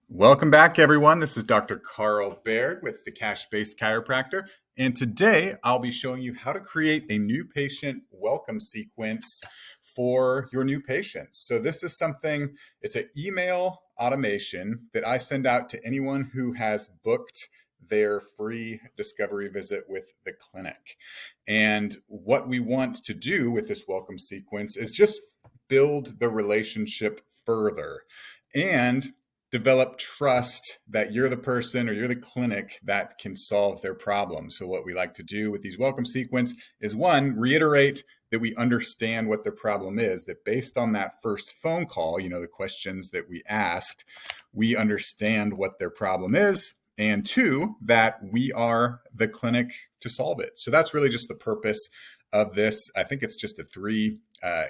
Welcome back, everyone. This is Dr. Carl Baird with the Cash-Based Chiropractor. And today I'll be showing you how to create a new patient welcome sequence for your new patients. So this is something, it's an email automation that I send out to anyone who has booked their free discovery visit with the clinic. And what we want to do with this welcome sequence is just build the relationship further and develop trust that you're the person or you're the clinic that can solve their problem. So what we like to do with these welcome sequence is, one, reiterate that we understand what their problem is, that based on that first phone call, the questions that we asked, we understand what their problem is. And two, that we are the clinic to solve it. So that's really just the purpose of this. I think it's just a three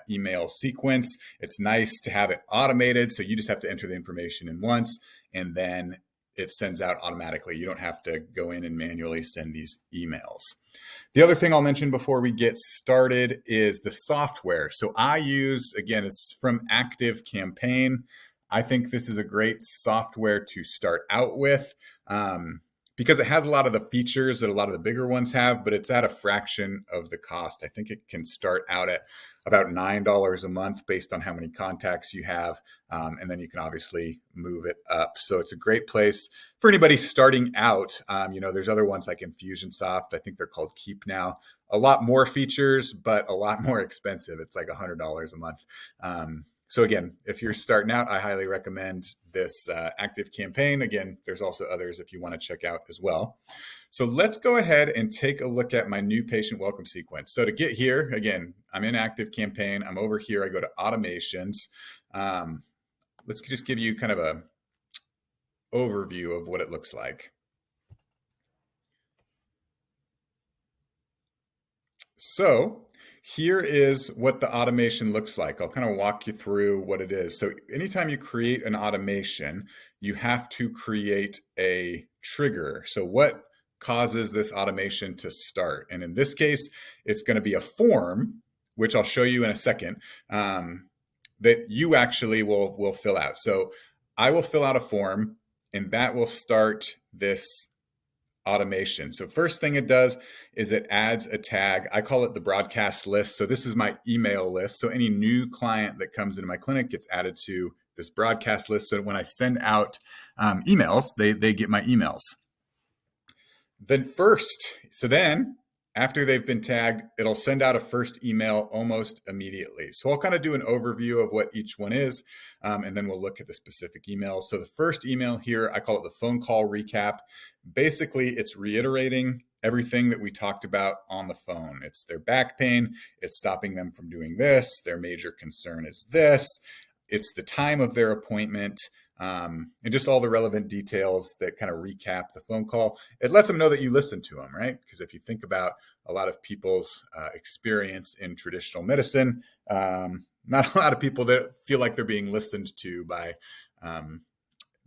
email sequence. It's nice to have it automated. So you just have to enter the information in once and then it sends out automatically. You don't have to go in and manually send these emails. The other thing I'll mention before we get started is the software. So I use, again, it's from Active Campaign. I think this is a great software to start out with. Because it has a lot of the features that a lot of the bigger ones have, but it's at a fraction of the cost. I think it can start out at about $9 a month based on how many contacts you have. And then you can obviously move it up. So it's a great place for anybody starting out. There's other ones like Infusionsoft. I think they're called Keep now. A lot more features, but a lot more expensive. It's like $100 a month. So again, if you're starting out, I highly recommend this Active Campaign. Again, there's also others if you want to check out as well. So let's go ahead and take a look at my new patient welcome sequence. So to get here, again, I'm in Active Campaign. I'm over here. I go to automations. Let's just give you kind of a overview of what it looks like. So here is what the automation looks like. I'll kind of walk you through what it is. So anytime you create an automation, you have to create a trigger. So what causes this automation to start? And in this case, it's going to be a form, which I'll show you in a second, that you actually will fill out. So I will fill out a form and that will start this automation. So first thing it does is it adds a tag. I call it the broadcast list. So this is my email list. So any new client that comes into my clinic gets added to this broadcast list. So when I send out emails, they get my emails. Then after they've been tagged, it'll send out a first email almost immediately. So I'll kind of do an overview of what each one is, and then we'll look at the specific emails. So the first email here, I call it the phone call recap. Basically, it's reiterating everything that we talked about on the phone. It's their back pain. It's stopping them from doing this. Their major concern is this. It's the time of their appointment. And just all the relevant details that kind of recap the phone call. It lets them know that you listen to them, right? Because if you think about a lot of people's experience in traditional medicine, not a lot of people that feel like they're being listened to by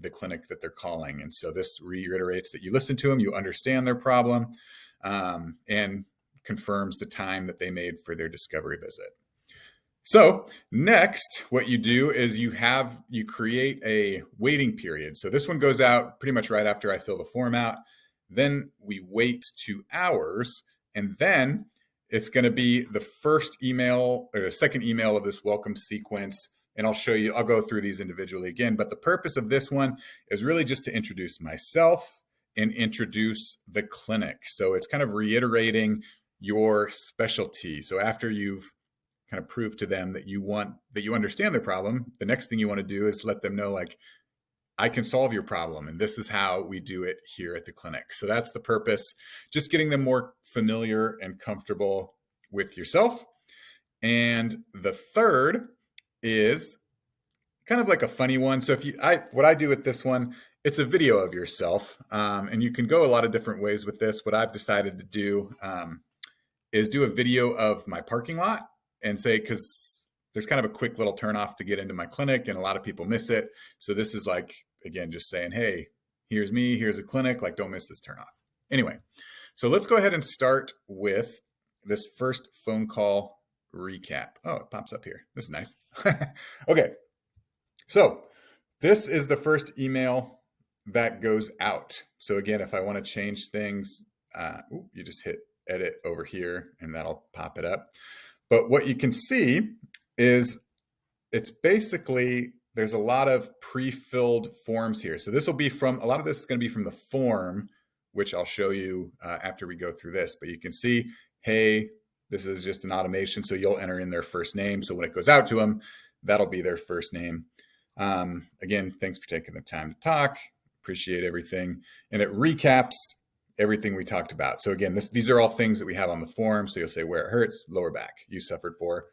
the clinic that they're calling. And so this reiterates that you listen to them, you understand their problem, and confirms the time that they made for their discovery visit. So next, what you do is you create a waiting period. So this one goes out pretty much right after I fill the form out. Then we wait 2 hours, and then it's going to be the first email or the second email of this welcome sequence. And I'll go through these individually again. But the purpose of this one is really just to introduce myself and introduce the clinic. So it's kind of reiterating your specialty. So after you've kind of prove to them that you understand their problem, the next thing you want to do is let them know, like, I can solve your problem and this is how we do it here at the clinic. So that's the purpose, just getting them more familiar and comfortable with yourself. And the third is kind of like a funny one. So what I do with this one, it's a video of yourself, and you can go a lot of different ways with this. What I've decided to do is do a video of my parking lot and say, because there's kind of a quick little turnoff to get into my clinic and a lot of people miss it. So this is like, again, just saying, hey, here's me, here's a clinic, like don't miss this turnoff. Anyway, so let's go ahead and start with this first phone call recap. Oh, it pops up here. This is nice. Okay. So this is the first email that goes out. So again, if I want to change things, you just hit edit over here and that'll pop it up. But what you can see is it's basically, there's a lot of pre-filled forms here. So this will be from, a lot of this is going to be from the form, which I'll show you after we go through this. But you can see, hey, this is just an automation. So you'll enter in their first name. So when it goes out to them, that'll be their first name. Again, thanks for taking the time to talk. Appreciate everything. And it recaps everything we talked about. So again, these are all things that we have on the form. So you'll say where it hurts, lower back. You suffered for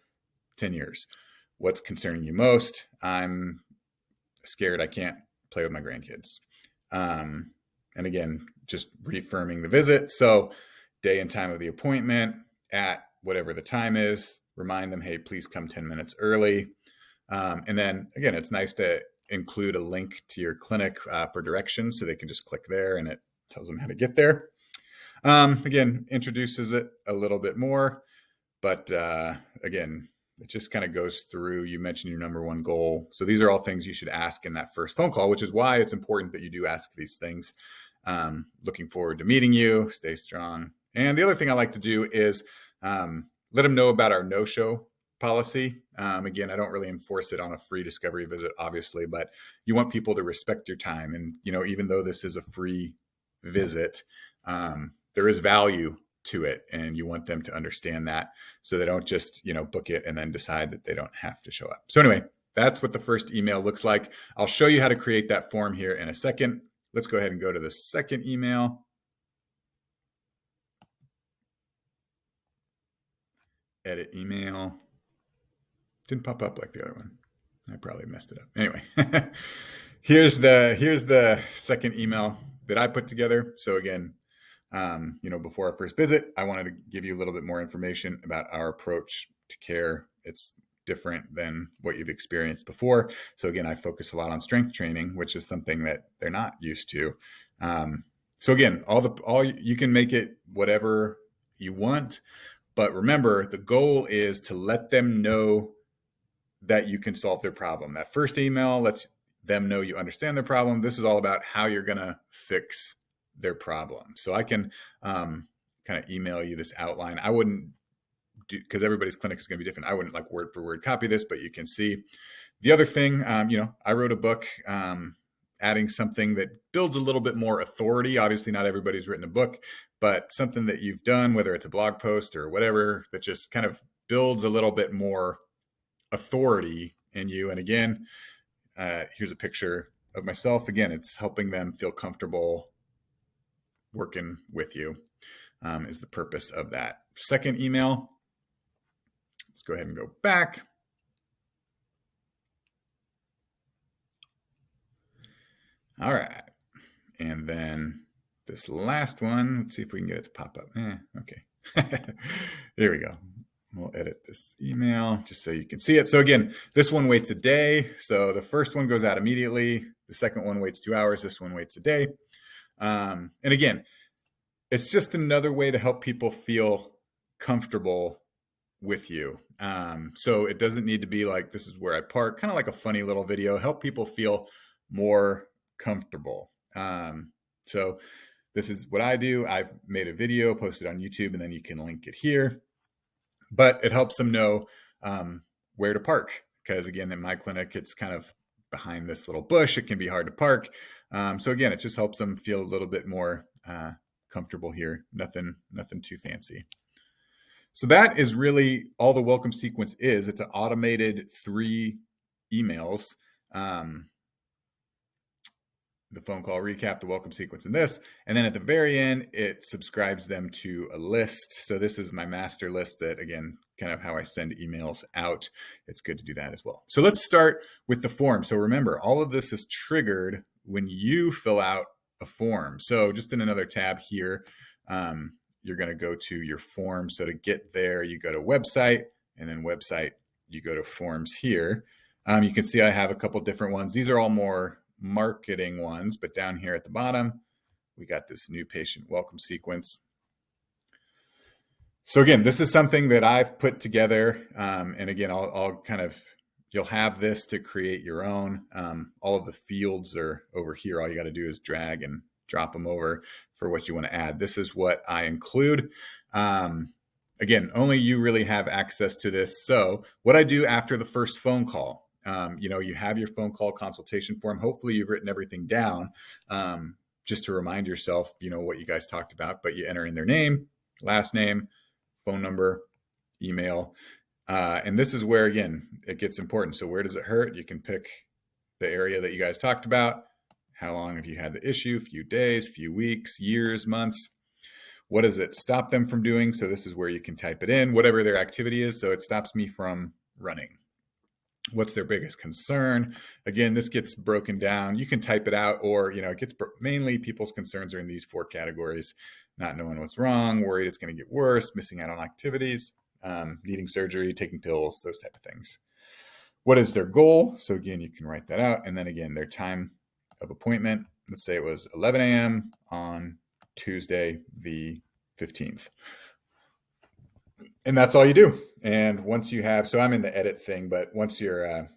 10 years. What's concerning you most? I'm scared I can't play with my grandkids. And again, just reaffirming the visit. So day and time of the appointment at whatever the time is, remind them, hey, please come 10 minutes early. And then again, it's nice to include a link to your clinic for directions so they can just click there and it tells them how to get there. Again, introduces it a little bit more, but again, it just kind of goes through, you mentioned your number one goal. So these are all things you should ask in that first phone call, which is why it's important that you do ask these things. Looking forward to meeting you, stay strong. And the other thing I like to do is let them know about our no-show policy. Again, I don't really enforce it on a free discovery visit, obviously, but you want people to respect your time. And, even though this is a free visit, there is value to it. And you want them to understand that so they don't just, book it and then decide that they don't have to show up. So anyway, that's what the first email looks like. I'll show you how to create that form here in a second. Let's go ahead and go to the second email. Edit email. Didn't pop up like the other one. I probably messed it up. Anyway, here's the second email that I put together. So again, before our first visit, I wanted to give you a little bit more information about our approach to care. It's different than what you've experienced before. So again, I focus a lot on strength training, which is something that they're not used to. So again, you can make it whatever you want, but remember the goal is to let them know that you can solve their problem. That first email lets them know you understand their problem. This is all about how you're going to fix their problem. So I can kind of email you this outline. I wouldn't do, because everybody's clinic is going to be different. I wouldn't like word for word copy this, but you can see. The other thing, I wrote a book adding something that builds a little bit more authority. Obviously, not everybody's written a book, but something that you've done, whether it's a blog post or whatever, that just kind of builds a little bit more authority in you. And again, here's a picture of myself. Again, it's helping them feel comfortable working with you is the purpose of that second email. Let's go ahead and go back. All right. And then this last one, let's see if we can get it to pop up. Okay. Here we go. We'll edit this email just so you can see it. So again, this one waits a day. So the first one goes out immediately. The second one waits 2 hours. This one waits a day. And again, it's just another way to help people feel comfortable with you. So it doesn't need to be like, this is where I park, kind of like a funny little video, help people feel more comfortable. So this is what I do. I've made a video, posted on YouTube, and then you can link it here. But it helps them know where to park. Because again, in my clinic, it's kind of behind this little bush. It can be hard to park. So again, it just helps them feel a little bit more comfortable here. Nothing too fancy. So that is really all the welcome sequence is. It's an automated 3 emails. The phone call recap, the welcome sequence, and this. And then at the very end, it subscribes them to a list. So this is my master list that, again, kind of how I send emails out. It's good to do that as well. So let's start with the form. So remember, all of this is triggered when you fill out a form. So just in another tab here, you're going to go to your form. So to get there, you go to website, and then website, you go to forms here. You can see I have a couple different ones. These are all more marketing ones, but down here at the bottom, we got this new patient welcome sequence. So again, this is something that I've put together. And again, I'll kind of, You'll have this to create your own. All of the fields are over here. All you got to do is drag and drop them over for what you want to add. This is what I include. Again, only you really have access to this. So what I do after the first phone call, you have your phone call consultation form. Hopefully you've written everything down just to remind yourself, what you guys talked about, but you enter in their name, last name, phone number, email. And this is where, again, it gets important. So where does it hurt? You can pick the area that you guys talked about. How long have you had the issue? Few days, few weeks, years, months. What does it stop them from doing? So this is where you can type it in, whatever their activity is. So it stops me from running. What's their biggest concern? Again, this gets broken down. You can type it out, or, it gets mainly people's concerns are in these 4 categories: not knowing what's wrong, worried it's going to get worse, missing out on activities, needing surgery, taking pills, those type of things. What is their goal? So again, you can write that out. And then again, their time of appointment. Let's say it was 11 a.m. on Tuesday, the 15th. And that's all you do. And once you have, so I'm in the edit thing, but once you're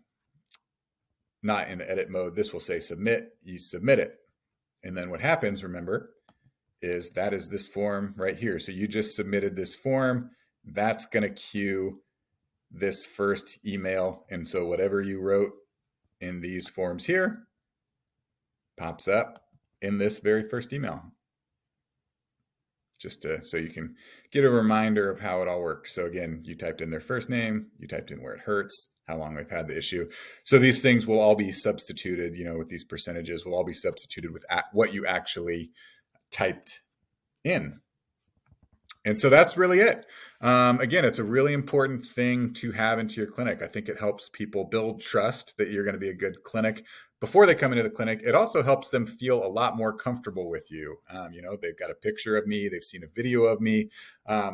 not in the edit mode, this will say submit. You submit it. And then what happens, remember, is that is this form right here. So you just submitted this form. That's going to queue this first email. And so whatever you wrote in these forms here pops up in this very first email. Just so you can get a reminder of how it all works. So again, you typed in their first name, you typed in where it hurts, how long they've had the issue. So these things will all be substituted, with these percentages will all be substituted with what you actually typed in. And so that's really it. Again, it's a really important thing to have into your clinic. I think it helps people build trust that you're going to be a good clinic before they come into the clinic. It also helps them feel a lot more comfortable with you. They've got a picture of me. They've seen a video of me.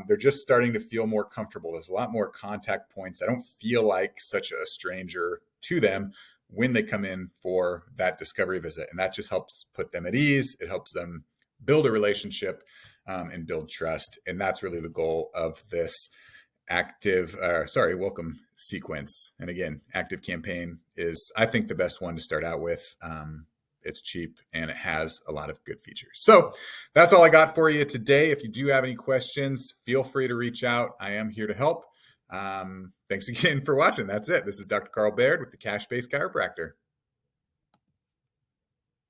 They're just starting to feel more comfortable. There's a lot more contact points. I don't feel like such a stranger to them when they come in for that discovery visit. And that just helps put them at ease. It helps them build a relationship and build trust. And that's really the goal of this welcome sequence. And again, active campaign is, I think, the best one to start out with. It's cheap and it has a lot of good features. So that's all I got for you today. If you do have any questions, feel free to reach out. I am here to help. Thanks again for watching. That's it. This is Dr. Carl Baird with the Cash-Based Chiropractor.